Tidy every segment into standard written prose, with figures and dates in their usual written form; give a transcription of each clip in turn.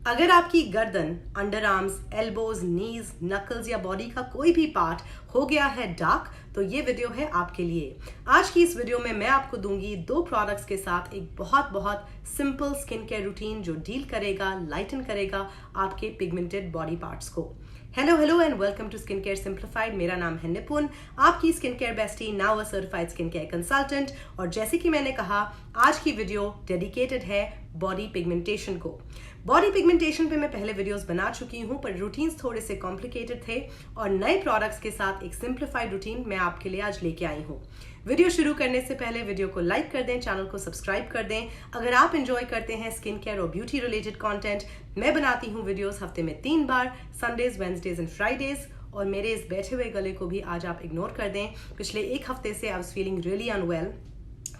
अगर आपकी गर्दन, अंडर आर्म्स, एल्बोज, नीज, नकल्स या बॉडी का कोई भी पार्ट हो गया है डार्क, तो ये वीडियो है आपके लिए। आज की इस वीडियो में मैं आपको दूंगी 2 प्रोडक्ट्स के साथ एक बहुत सिंपल स्किन केयर रूटीन जो डील करेगा, लाइटन करेगा आपके पिगमेंटेड बॉडी पार्ट्स को। Hello and welcome to skin care simplified. मेरा नाम है निपुन, आपकी skin care bestie, now a certified skin care consultant. और जैसे कि मैंने कहा, आज की वीडियो डेडिकेटेड है बॉडी पिगमेंटेशन को। बॉडी पिगमेंटेशन पे मैं पहले वीडियोस बना चुकी हूँ, पर रूटीन्स थोड़े से कॉम्प्लिकेटेड थे और नए प्रोडक्ट्स के साथ एक सिंप्लीफाइड रूटीन मैं आपके लिए आज लेके आई हूँ। वीडियो शुरू करने से पहले वीडियो को लाइक कर दें, चैनल को सब्सक्राइब कर दें। अगर आप एंजॉय करते हैं स्किन केयर और ब्यूटी रिलेटेड कंटेंट, मैं बनाती हूँ वीडियोस हफ्ते में 3 बार, संडेज, वेडनेसडेज एंड फ्राइडेज। और मेरे इस बैठे हुए गले को भी आज आप इग्नोर कर दें। पिछले 1 हफ्ते से I was feeling really unwell.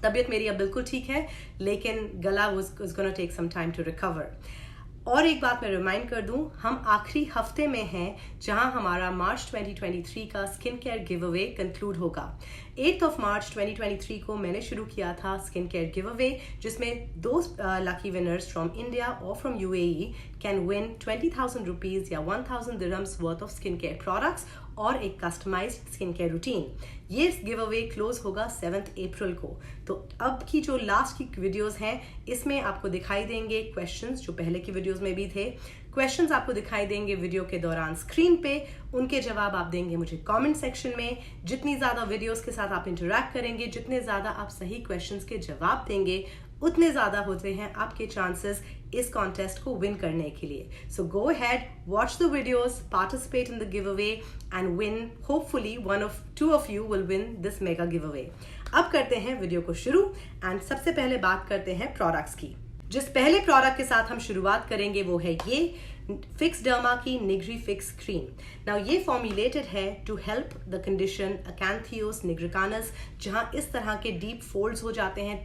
तबीयत मेरी अब बिल्कुल ठीक है, लेकिन गला was gonna take some time to recover. और एक बात मैं रिमाइंड कर दूं, हम आखिरी हफ्ते में हैं जहां हमारा मार्च 2023 का skin care give away conclude होगा। 8 मार्च 2023 को मैंने शुरू किया था स्किन केयर गिव अवे, जिसमें 2 लकी विनर्स फ्रॉम इंडिया और from UAE can win 20,000 rupees या 1,000 dirhams worth of skin care products और एक कस्टमाइज्ड स्किन केयर रूटीन। ये गिव अवे क्लोज होगा 7 अप्रैल को। तो अब की जो लास्ट की वीडियोस हैं, इसमें आपको दिखाई देंगे क्वेश्चंस जो पहले की वीडियोस में भी थे। क्वेश्चंस आपको दिखाई देंगे वीडियो के दौरान स्क्रीन पे, उनके जवाब आप देंगे मुझे कमेंट सेक्शन में। जितनी ज़्यादा वीडियोस के साथ आप इंटरैक्ट करेंगे, जितने ज़्यादा आप सही क्वेश्चंस के जवाब देंगे, उतने ज़्यादा होते हैं आपके चांसेस इस कॉन्टेस्ट को विन करने के लिए। So go ahead, watch the videos, participate in the giveaway and win. Hopefully 2 of you will win this mega giveaway। अब करते हैं वीडियो को शुरू एंड सबसे पहले बात करते हैं प्रोडक्ट्स की। जिस पहले प्रोडक्ट के साथ हम शुरुआत करेंगे वो है ये फिक्स डर्मा की निग्री फिक्स क्रीम। नाउ ये फॉर्मुलेटेड है to help the condition acanthosis nigricans, जहां इस तरह के डीप फोल्ड्स हो जाते हैं,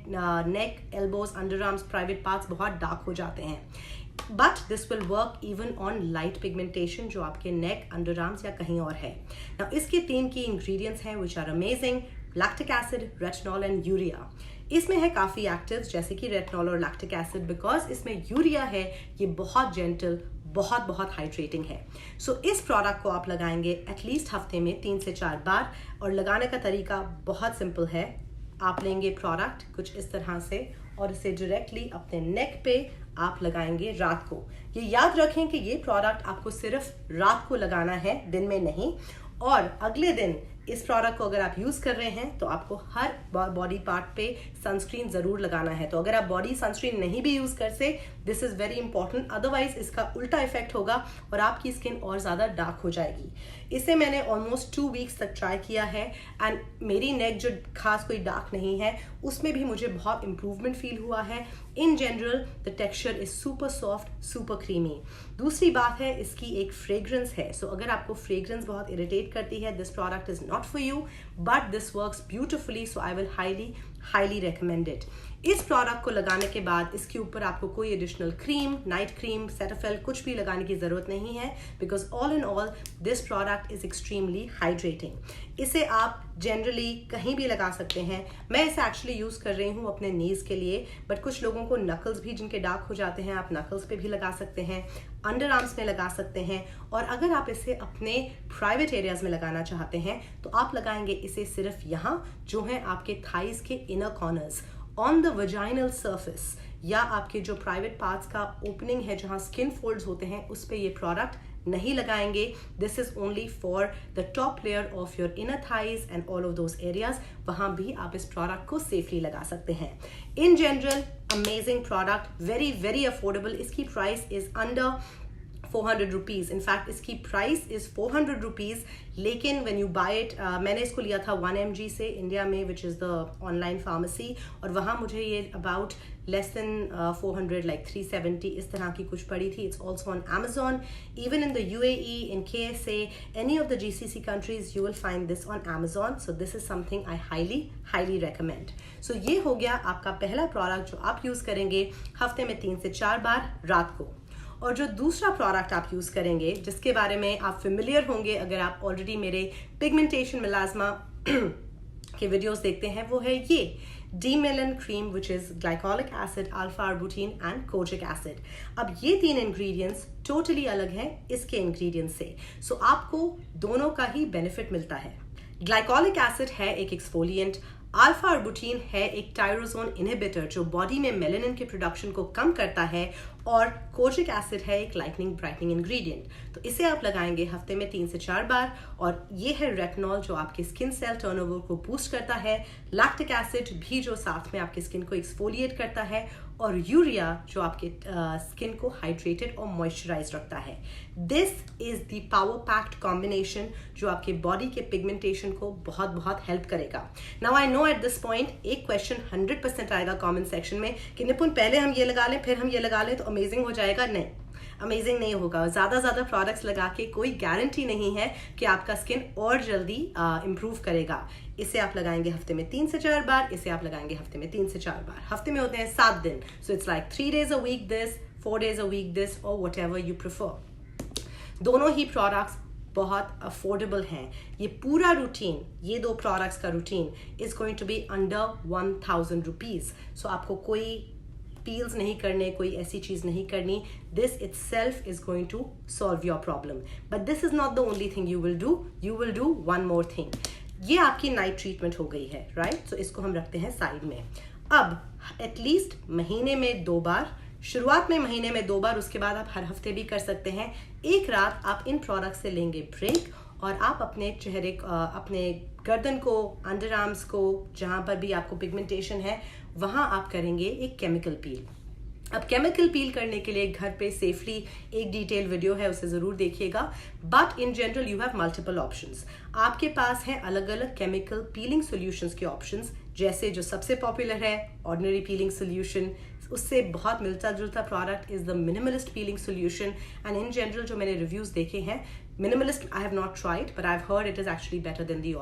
neck, elbows, under arms, private parts बहुत डार्क हो जाते हैं। But this will work even on light pigmentation जो आपके नेक, अंडर आर्म्स या कहीं और है। नाउ इसके 3 की इंग्रेडिएंट्स हैं which are amazing: lactic acid, retinol and urea. इसमें है काफ़ी एक्टिव्स जैसे कि रेटिनॉल और लैक्टिक एसिड, बिकॉज इसमें यूरिया है, ये बहुत जेंटल, बहुत हाइड्रेटिंग है। सो इस प्रोडक्ट को आप लगाएंगे एटलीस्ट हफ्ते में 3 से 4 बार। और लगाने का तरीका बहुत सिंपल है। आप लेंगे प्रोडक्ट कुछ इस तरह से और इसे डायरेक्टली अपने नेक पे आप लगाएंगे रात को। ये याद रखें कि ये प्रोडक्ट आपको सिर्फ रात को लगाना है, दिन में नहीं। और अगले दिन इस प्रोडक्ट को अगर आप यूज़ कर रहे हैं तो आपको हर बॉडी पार्ट पे सनस्क्रीन ज़रूर लगाना है। तो अगर आप बॉडी सनस्क्रीन नहीं भी यूज़ करते, this is very important, otherwise इसका उल्टा इफेक्ट होगा और आपकी स्किन और ज़्यादा डार्क हो जाएगी। इसे मैंने ऑलमोस्ट 2 वीक्स तक ट्राई किया है एंड मेरी नेक जो खास कोई डार्क नहीं है, उसमें भी मुझे बहुत इंप्रूवमेंट फील हुआ है। In general the texture is super soft, super creamy. दूसरी बात है इसकी एक फ्रेग्रेंस है। सो अगर आपको फ्रेग्रेंस बहुत इरिटेट करती है, this product is not for you, but this works beautifully. So I will highly recommend it. इस प्रोडक्ट को लगाने के बाद इसके ऊपर आपको कोई additional cream, night cream, Cetaphil कुछ भी लगाने की ज़रूरत नहीं है, because all in all this product is extremely hydrating. इसे आप जनरली कहीं भी लगा सकते हैं। मैं इसे एक्चुअली यूज़ कर रही हूँ अपने नीज के लिए, बट कुछ लोगों को नकल्स भी जिनके डार्क हो जाते हैं, आप नकल्स पे भी लगा सकते हैं, अंडर आर्म्स में लगा सकते हैं। और अगर आप इसे अपने प्राइवेट एरियाज में लगाना चाहते हैं तो आप लगाएंगे इसे सिर्फ यहाँ जो है आपके थाइज के inner corners, on the vaginal surface, या आपके जो प्राइवेट पार्ट्स का ओपनिंग है जहां स्किन फोल्ड्स होते हैं, उस पे ये प्रोडक्ट नहीं लगाएंगे। This is only for the top layer of your inner thighs and all of those areas. वहां भी आप इस प्रोडक्ट को सेफली लगा सकते हैं। In general amazing product, very affordable. इसकी price is under 400 rupees. In fact इसकी प्राइस इज़ 400 रुपीज़, लेकिन व्हेन यू बाय इट, मैंने इसको लिया था 1 mg से इंडिया में, which is the online pharmacy, और वहाँ मुझे ये अबाउट लेस देन 400, लाइक 370 इस तरह की कुछ पड़ी थी। It's also on Amazon, even in the UAE, in KSA, any of the GCC countries, you will find this on Amazon. So this is something I highly recommend. So ये हो गया आपका पहला प्रोडक्ट जो आप यूज़ करेंगे हफ्ते में 3 से 4 बार रात को। और जो दूसरा प्रोडक्ट आप यूज़ करेंगे, जिसके बारे में आप फेमिलियर होंगे अगर आप ऑलरेडी मेरे पिगमेंटेशन मिलाजमा के वीडियोस देखते हैं, वो है ये D-Melon cream, which is glycolic acid, alpha-arbutin and kojic acid. अब ये 3 ingredients totally अलग हैं इसके ingredients से, so आपको दोनों का ही benefit मिलता है. Glycolic acid है एक exfoliant, अल्फा आर्बुटिन है एक टायरोजोन इनहिबिटर जो बॉडी में मेलानिन के प्रोडक्शन को कम करता है, और कोजिक एसिड है एक लाइटनिंग ब्राइटनिंग इंग्रेडिएंट. तो इसे आप लगाएंगे हफ्ते में 3 से 4 बार, और ये है रेटिनॉल जो आपके स्किन सेल टर्नओवर को बूस्ट करता है, लैक्टिक एसिड भी जो साथ में आपके स्किन को एक्सफोलिएट करता है, और यूरिया जो आपके स्किन को हाइड्रेटेड और मॉइस्चराइज रखता है. This is the power packed combination जो आपके बॉडी के पिगमेंटेशन को बहुत बहुत हेल्प करेगा. Now I know at this point एक क्वेश्चन 100% आएगा कमेंट सेक्शन में कि निपुण पहले हम ये लगा लें फिर हम ये लगा लें तो अमेजिंग हो जाएगा. नहीं, अमेजिंग नहीं होगा. ज़्यादा प्रोडक्ट्स लगा के कोई गारंटी नहीं है कि आपका स्किन और जल्दी इम्प्रूव करेगा. इसे आप लगाएंगे हफ्ते में 3 से 4 बार, इसे आप लगाएंगे हफ्ते में 3 से 4 बार. हफ्ते में होते हैं 7 दिन, so it's like 3 days a week this, 4 days a week this, or whatever you prefer. दोनों ही प्रोडक्ट्स बहुत अफोर्डेबल हैं. ये पूरा रूटीन, ये 2 प्रोडक्ट्स का routine is going to be under 1000 rupees. So आपको कोई पील्स नहीं करने, कोई ऐसी चीज नहीं करनी. This itself is going to solve your problem. But this is not the only thing you will do. You will do one more thing. ये आपकी नाइट ट्रीटमेंट हो गई है, राइट? सो इसको हम रखते हैं साइड में. अब एटलीस्ट महीने में 2 बार, शुरुआत में महीने में 2 बार, उसके बाद आप हर हफ्ते भी कर सकते हैं. एक रात आप इन प्रोडक्ट से लेंगे ब्रेक, और आप अपने चेहरे, अपने गर्दन को, अंडर आर्म्स को, जहाँ पर भी आपको पिगमेंटेशन है वहाँ आप करेंगे एक केमिकल पील. अब केमिकल पील करने के लिए घर पे सेफली एक डिटेल वीडियो है, उसे ज़रूर देखिएगा. But in general you have multiple options. आपके पास हैं अलग अलग केमिकल पीलिंग सॉल्यूशंस के ऑप्शंस, जैसे जो सबसे पॉपुलर है ऑर्डिनरी पीलिंग सॉल्यूशन. उससे बहुत मिलता जुलता product is the minimalist piling solution. And in general जो मैंने रिव्यूज देखे हैं, minimalist I have not tried but I have heard it is actually better than the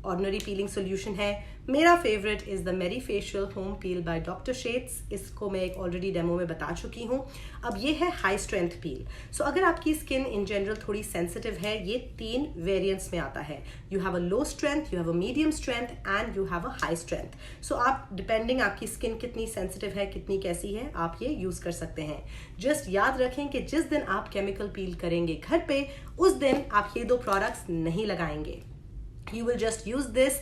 ordinary piling solution है. मेरा फेवरेट इज द मेरी facial home peel by doctor shades. इसको मैं एक ऑलरेडी डेमो में बता चुकी हूँ. अब ये है हाई स्ट्रेंथ पील. सो अगर आपकी स्किन इन जनरल थोड़ी सेंसिटिव है, ये 3 वेरिएंट्स में आता है. You have a low strength, you have a medium strength and you have a high strength. So आप डिपेंडिंग आपकी स्किन कितनी सेंसिटिव है, कितनी कैसी है, आप ये यूज कर सकते हैं. जस्ट याद रखें कि जिस दिन आप केमिकल पील करेंगे घर पे, उस दिन आप ये 2 प्रोडक्ट्स नहीं लगाएंगे. You will just use this,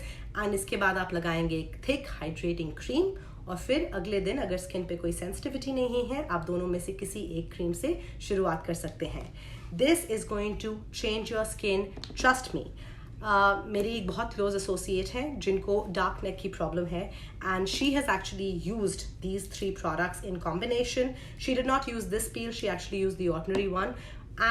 and इसके बाद आप लगाएंगे एक थिक हाइड्रेटिंग क्रीम, और फिर अगले दिन अगर स्किन पे कोई सेंसिटिविटी नहीं है, आप दोनों में से किसी एक क्रीम से शुरुआत कर सकते हैं. This is going to change your skin, trust me. मेरी एक बहुत क्लोज एसोसिएट है जिनको डार्क नेक की प्रॉब्लम है, and she has actually used these 3 products in combination. She did not use this peel, she actually use the ordinary one,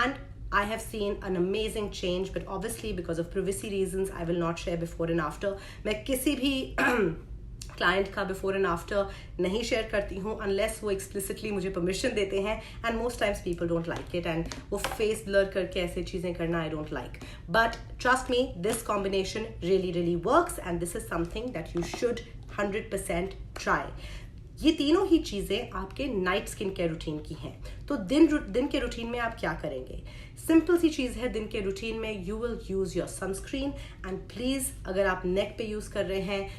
and I have seen an amazing change, but obviously because of privacy reasons I will not share before and after. मैं किसी भी client का before and after नहीं share करती हूँ unless वो explicitly मुझे permission देते हैं, and most times people don't like it, and वो फेस ब्लर करके ऐसी चीज़ें करना I don't like. But trust me, this combination really works, and this is something that you should 100% try. ये तीनों ही चीज़ें आपके नाइट स्किन केयर रूटीन की हैं. तो दिन के रूटीन में आप क्या करेंगे? सिंपल सी चीज़ है. दिन के रूटीन में you will use your sunscreen, and please अगर आप नेक पे यूज़ कर रहे हैं,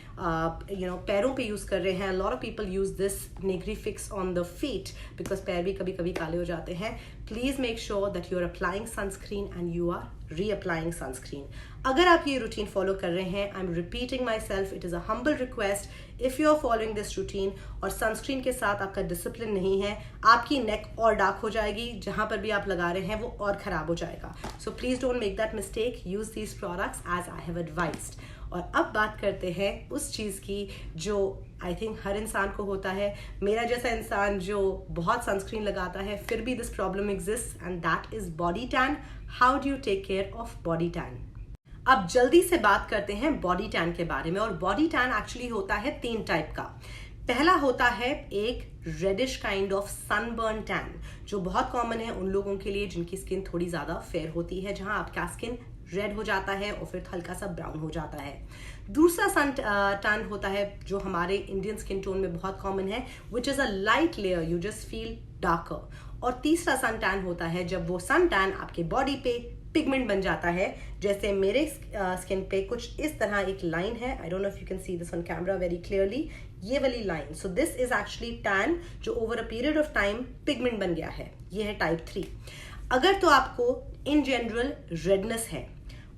पैरों पे यूज़ कर रहे हैं, lot of people use this Nigrifix on the feet because पैर भी कभी कभी काले हो जाते हैं. Please make sure that you are applying sunscreen and you are reapplying sunscreen. अगर आप ये रूटीन फॉलो कर रहे हैं, I am repeating myself, it is a humble request, if you are following this routine और sunscreen के साथ आपका डिसिप्लिन नहीं है, आपकी नेक और डार्क हो जाएगी, जहाँ पर भी आप लगा रहे हैं वो और ख़राब हो जाएगा. So please don't make that mistake, use these products as I have advised. और अब बात करते हैं उस चीज़ की जो आई थिंक हर इंसान को होता है, मेरा जैसा इंसान जो बहुत सनस्क्रीन लगाता है फिर भी this problem exist, and that is body tan. How do you take care of body tan? अब जल्दी से बात करते हैं बॉडी टैन के बारे में. और बॉडी टैन एक्चुअली होता है 3 टाइप का. पहला होता है एक reddish kind of sunburn tan, जो बहुत कॉमन है उन लोगों के लिए जिनकी स्किन थोड़ी ज़्यादा फेयर होती है, जहां आपका स्किन रेड हो जाता है और फिर हल्का सा ब्राउन हो जाता है. दूसरा सन टैन होता है जो हमारे इंडियन स्किन टोन में बहुत कॉमन है, which is a light layer, you just feel darker. और तीसरा सन टैन होता है जब वो सन टैन आपके बॉडी पे पिगमेंट बन जाता है। जैसे मेरे स्किन पे कुछ इस तरह एक लाइन है, I don't know if you can see this on camera very clearly, ये वाली line. So this is actually tan जो over a period of time pigment बन गया है। ये है टाइप 3। अगर तो आपको इन जनरल रेडनेस है,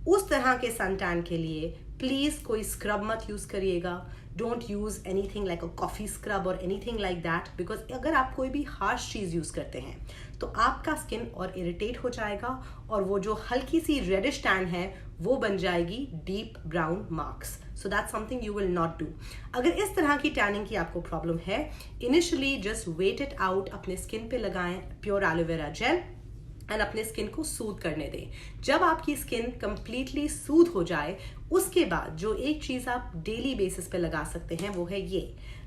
उस तरह के सन टैन के लिए प्लीज कोई स्क्रब मत यूज करिएगा। Don't use anything like a coffee scrub और एनीथिंग लाइक दैट, बिकॉज अगर आप कोई भी हार्श चीज यूज करते हैं तो आपका स्किन और इरिटेट हो जाएगा और वो जो हल्की सी रेडिश टैन है वो बन जाएगी deep brown marks. So that's something you will not do. अगर इस तरह की टैनिंग की आपको प्रॉब्लम है, initially just wait it out, अपने स्किन पे लगाएं प्योर एलोवेरा जेल एंड अपने स्किन को सूद करने दें। जब आपकी स्किन कंप्लीटली सूद हो जाए, उसके बाद जो एक चीज आप डेली बेसिस पे लगा सकते हैं वो है ये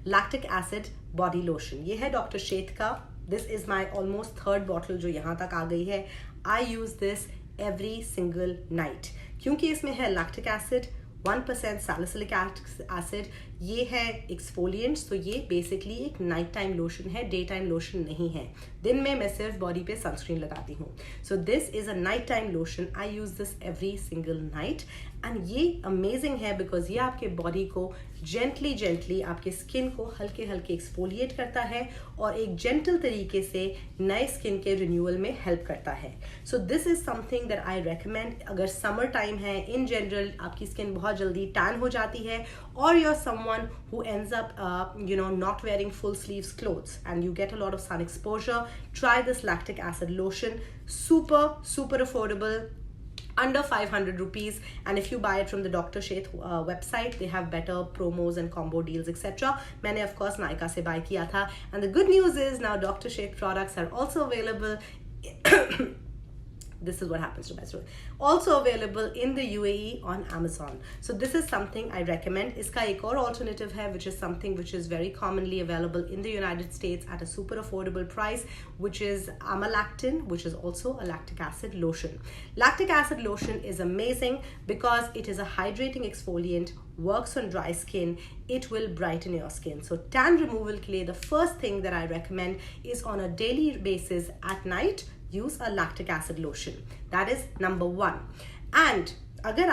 लैक्टिक एसिड बॉडी लोशन। ये है डॉक्टर शेथ का। This is my almost 3rd bottle जो यहाँ तक आ गई है। I use this every single night क्योंकि इसमें है लैक्टिक एसिड, 1% सैलिसिलिक एसिड, ये है एक्सफोलिएंट्स। तो ये बेसिकली एक नाइट टाइम लोशन है, डे टाइम लोशन नहीं है। दिन में मैं सिर्फ बॉडी पे सनस्क्रीन लगाती हूँ। सो this is a night time lotion. I use this every single night and ये अमेजिंग है बिकॉज ये आपके बॉडी को जेंटली आपके स्किन को हल्के हल्के एक्सफोलिएट करता है और एक जेंटल तरीके से नए स्किन के रिन्यूअल में हेल्प करता है। सो this is something that I recommend. अगर समर टाइम है, इन जनरल आपकी स्किन बहुत जल्दी टैन हो जाती है और you're someone who ends up not wearing full sleeves clothes and you get a lot of sun exposure, try this lactic acid lotion. Super affordable, under 500 rupees, and if you buy it from the Dr. Sheth website, they have better promos and combo deals etc. मैंने of course Nykaa से buy किया था, and the good news is now Dr. Sheth products are also available this is what happens to my throat, also available in the UAE on Amazon. So this is something I recommend. इसका एक और alternative है which is something which is very commonly available in the United States at a super affordable price, which is Amalactin, which is also a lactic acid lotion. Lactic acid lotion is amazing because it is a hydrating exfoliant, works on dry skin, it will brighten your skin. So tan removal के लिए the first thing that I recommend is on a daily basis at night use a lactic acid lotion. That is number 1. And अगर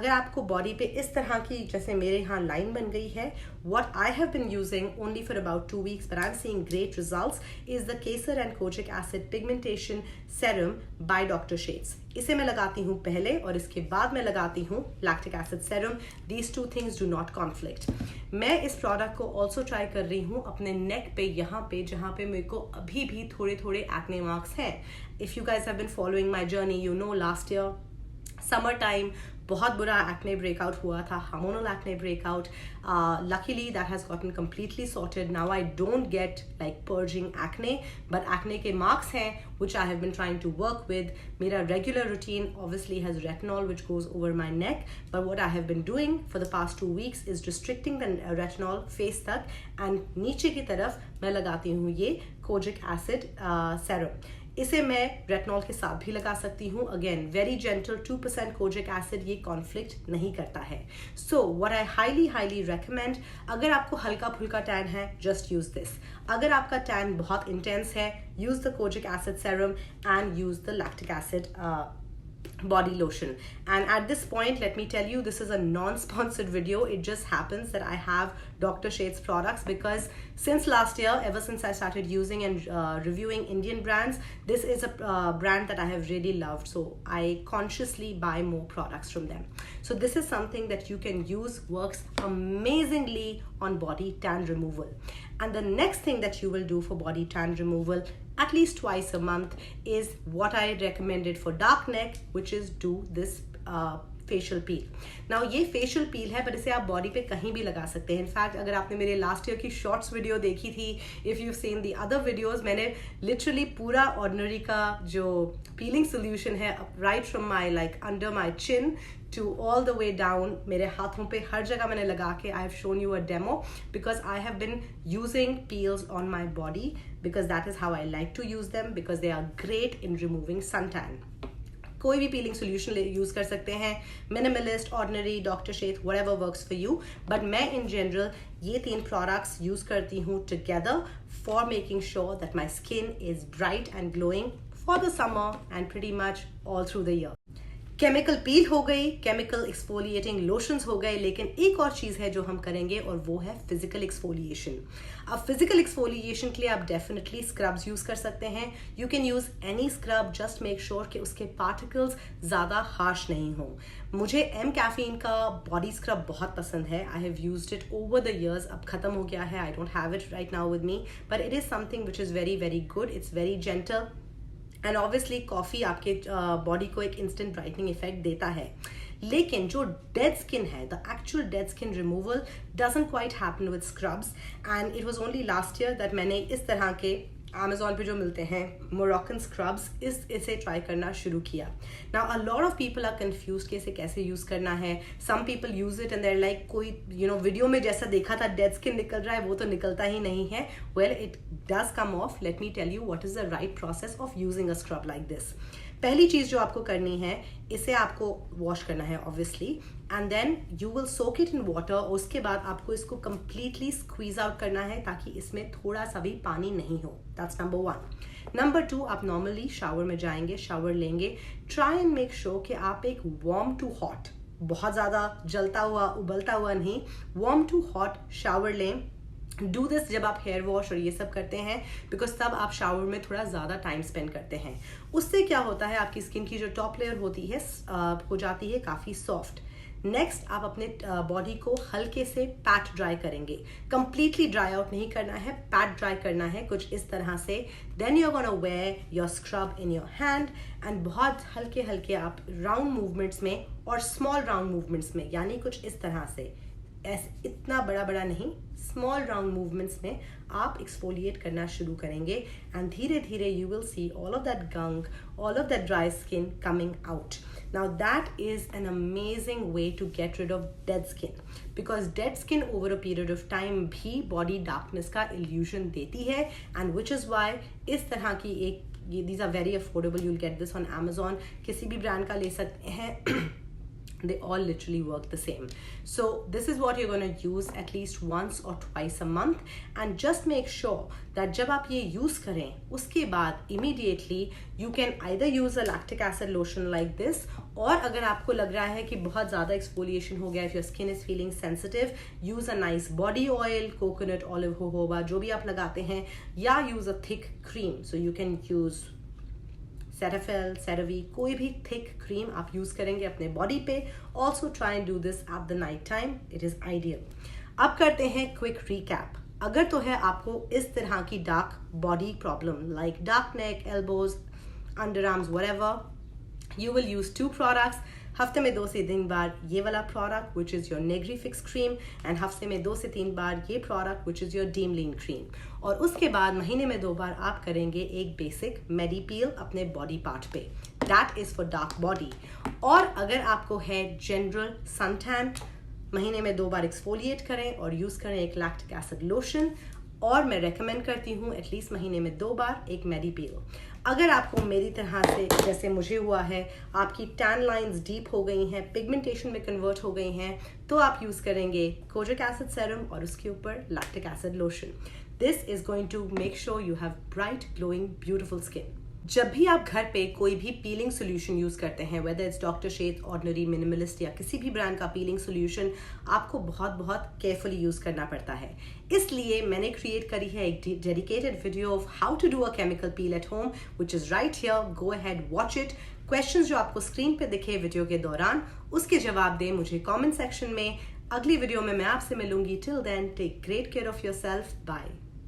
आपको body पे इस तरह की जैसे मेरे यहाँ लाइन बन गई है, what I have been using only for about 2 weeks but I'm seeing great results is the Kesar and Kojic Acid Pigmentation Serum by Dr. Sheth. इसे मैं लगाती हूँ पहले और इसके बाद मैं लगाती हूँ lactic acid serum. These two things do not conflict. मैं इस प्रोडक्ट को ऑल्सो ट्राई कर रही हूँ अपने नेक पे, यहाँ पे जहाँ पे मेरे को अभी भी थोड़े थोड़े एक्ने मार्क्स हैं। If you guys have been following my journey, you know last year summer time बहुत बुरा एक्ने ब्रेकआउट हुआ था, hormonal acne breakout. Luckily that has gotten completely sorted. Now I don't get like purging acne, but acne के marks हैं which I have been trying to work with. मेरा regular routine obviously has retinol which goes over my neck, but what I have been doing for the past 2 weeks is restricting the retinol face तक, and नीचे की तरफ मैं लगाती हूँ ये Kojic Acid Serum. इसे मैं रेटिनॉल के साथ भी लगा सकती हूँ। Again very gentle, 2% kojic acid, ये कॉन्फ्लिक्ट नहीं करता है। So what I highly recommend, अगर आपको हल्का फुल्का टैन है जस्ट यूज दिस। अगर आपका टैन बहुत इंटेंस है, use the kojic acid serum and use the lactic acid body lotion. And at this point, let me tell you, this is a non-sponsored video. It just happens that I have Dr. Sheth's products because since last year, ever since I started using and reviewing Indian brands, this is a brand that I have really loved. So I consciously buy more products from them. So this is something that you can use, works amazingly on body tan removal. And the next thing that you will do for body tan removal at least twice a month is what I recommended for dark neck, which is do this facial peel. Now ये facial पील है पर इसे आप body पे कहीं भी लगा सकते हैं। इनफैक्ट अगर आपने मेरे लास्ट ईयर की शॉर्ट्स वीडियो देखी थी, if you seen the other videos, मैंने लिटरली पूरा ऑर्डिनरी का जो पीलिंग सोल्यूशन है right from my like under my chin to all the way down, मेरे हाथों पे हर जगह मैंने लगा के I have shown you a demo because I have been using peels on my body because that is how I like to use them because they are great in removing sun tan. कोई भी peeling solution use कर सकते हैं, Minimalist, Ordinary, doctor Sheth, whatever works for you, but मैं in general ये 3 products use करती हूँ together for making sure that my skin is bright and glowing for the summer and pretty much all through the year. Chemical peel हो गई, chemical exfoliating lotions हो गए, लेकिन एक और चीज़ है जो हम करेंगे और वो है फिजिकल एक्सफोलिएशन. अब फिजिकल एक्सफोलिएशन के लिए आप डेफिनेटली स्क्रब्स यूज़ कर सकते हैं. You can use any scrub, just make sure कि उसके पार्टिकल्स ज़्यादा हार्श नहीं हों. मुझे एम कैफीन का बॉडी स्क्रब बहुत पसंद है. I have used it over the years. अब खत्म हो गया है, I don't have it right now with me, but it is something which is very very good. It's very gentle and obviously coffee आपके body को एक instant brightening effect देता है. लेकिन जो डेड स्किन है, the actual dead skin removal doesn't quite happen with scrubs. And it was only last year that मैंने इस तरह के Amazon पे जो मिलते हैं मोरक्कन स्क्रब्स, इसे ट्राई करना शुरू किया. Now a lot of people are confused कि इसे कैसे यूज़ करना है. Some people use it and there like कोई वीडियो में जैसा देखा था डेड स्किन निकल रहा है, वो तो निकलता ही नहीं है. Well, it does come off. Let me tell you what is the right process of using a scrub like this. पहली चीज़ जो आपको करनी है, इसे आपको वॉश करना है obviously, and then you will soak it in water. उसके बाद आपको इसको कंप्लीटली स्क्वीज आउट करना है ताकि इसमें थोड़ा सा भी पानी नहीं हो. That's number 1. नंबर 2, आप नॉर्मली शावर में जाएंगे, शावर लेंगे. ट्राई एंड मेक श्योर कि आप एक वार्म टू हॉट, बहुत ज़्यादा जलता हुआ उबलता हुआ नहीं, वार्म टू हॉट शावर लें. डू दिस जब आप हेयर वॉश और ये सब करते हैं, बिकॉज तब आप शावर में थोड़ा ज़्यादा टाइम स्पेंड करते हैं. उससे क्या होता है, आपकी स्किन की जो टॉप लेयर होती है हो जाती है काफ़ी सॉफ्ट. नेक्स्ट, आप अपने बॉडी को हल्के से पैट ड्राई करेंगे. कंप्लीटली ड्राई आउट नहीं करना है, पैट ड्राई करना है कुछ इस तरह से. Then you are gonna wear your scrub in your hand and बहुत हल्के हल्के आप राउंड मूवमेंट्स में और स्मॉल राउंड मूवमेंट्स में, यानी कुछ इस तरह से, ऐसे इतना बड़ा बड़ा नहीं, स्मॉल राउंड मूवमेंट्स में आप एक्सफोलिएट करना शुरू करेंगे. एंड धीरे धीरे you will see all of that gunk, all of that dry skin coming out. Now that is an amazing way to get rid of dead skin, because dead skin over a period of time भी body darkness का illusion देती है. And which is why इस तरह की एक, these are very affordable, you'll get this on Amazon, किसी भी ब्रांड का ले सकते हैं. They all literally work the same. So this is what you're going to use at least once or twice a month, and just make sure that जब आप ये use करें उसके बाद immediately you can either use a lactic acid lotion like this, और अगर आपको लग रहा है कि बहुत ज़्यादा exfoliation हो गया, if your skin is feeling sensitive, use a nice body oil, coconut, olive jojoba, जो भी आप लगाते हैं, या use a thick cream. So you can use Cetaphil, CeraVe, कोई भी थिक क्रीम आप यूज़ करेंगे अपने बॉडी पे. Also try and do this at the night time, it is ideal. अब करते हैं क्विक रिकैप. अगर तो है आपको इस तरह की dark body problem like dark neck, elbows, under arms, whatever, you will use 2 products. हफ्ते में 2 से 3 बार ये वाला product which is your Nigrifix cream, and हफ्ते में 2 से 3 बार ये product which is your Demelan cream. और उसके बाद महीने में 2 बार आप करेंगे एक बेसिक मेडी पील अपने बॉडी पार्ट पे. That is for dark body. और अगर आपको है जनरल सन टैन, महीने में 2 बार एक्सफोलिएट करें और यूज़ करें एक लैक्टिक एसिड लोशन. और मैं रेकमेंड करती हूँ एटलीस्ट महीने में 2 बार एक मेडी पील. अगर आपको मेरी तरह से, जैसे मुझे हुआ है, आपकी टैन लाइंस डीप हो गई हैं, पिगमेंटेशन में कन्वर्ट हो गई हैं, तो आप यूज़ करेंगे कोजिक एसिड सेरम और उसके ऊपर lactic acid lotion. This is going to make sure you have bright glowing beautiful skin. जब भी आप घर पे कोई भी पीलिंग सोल्यूशन यूज़ करते हैं, whether it's doctor Sheth, Ordinary, Minimalist या किसी भी ब्रांड का पीलिंग सोल्यूशन, आपको बहुत बहुत केयरफुली यूज़ करना पड़ता है. इसलिए मैंने क्रिएट करी है एक dedicated video of how to do a chemical peel at home, which is right here. Go ahead, watch it. Questions जो आपको स्क्रीन पे दिखे वीडियो के दौरान, उसके जवाब दें मुझे कॉमेंट सेक्शन में. अगली वीडियो में मैं आपसे मिलूंगी. Till then, take great care of yourself. Bye.